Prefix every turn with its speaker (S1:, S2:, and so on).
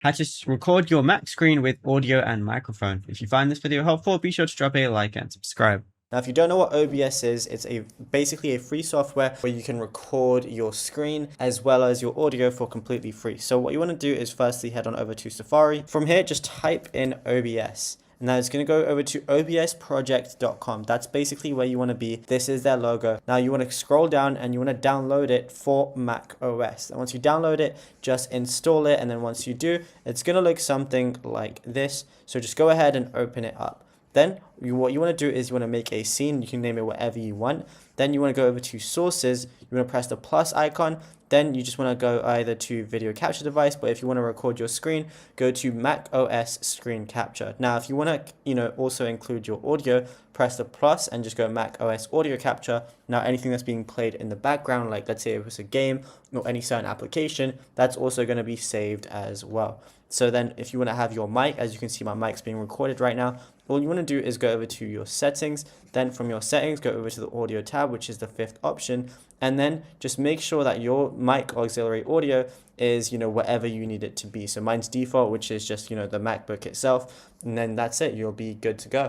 S1: how to record your Mac screen with audio and microphone. If you find this video helpful, be sure to drop a like and subscribe.
S2: Now, if you don't know what OBS is, it's basically a free software where you can record your screen as well as your audio for completely free. So what you want to do is firstly head on over to Safari. From here, just type in OBS. Now it's going to go over to obsproject.com. That's basically where you want to be. This is their logo. Now you want to scroll down and you want to download it for Mac OS. And once you download it, just install it. And then once you do, it's going to look something like this. So just go ahead and open it up. Then what you want to do is you want to make a scene. You can name it whatever you want. Then you want to go over to sources. You want to press the plus icon. Then you just want to go either to video capture device, but if you want to record your screen, go to Mac OS screen capture. Now, if you want to, also include your audio, press the plus and just go Mac OS audio capture. Now, anything that's being played in the background, like let's say it was a game or any certain application, that's also going to be saved as well. So then if you want to have your mic, as you can see, my mic's being recorded right now, all you want to do is go over to your settings. Then from your settings, go over to the audio tab, which is the 5th option. And then just make sure that your mic auxiliary audio is, whatever you need it to be. So mine's default, which is just, the MacBook itself. And then that's it. You'll be good to go.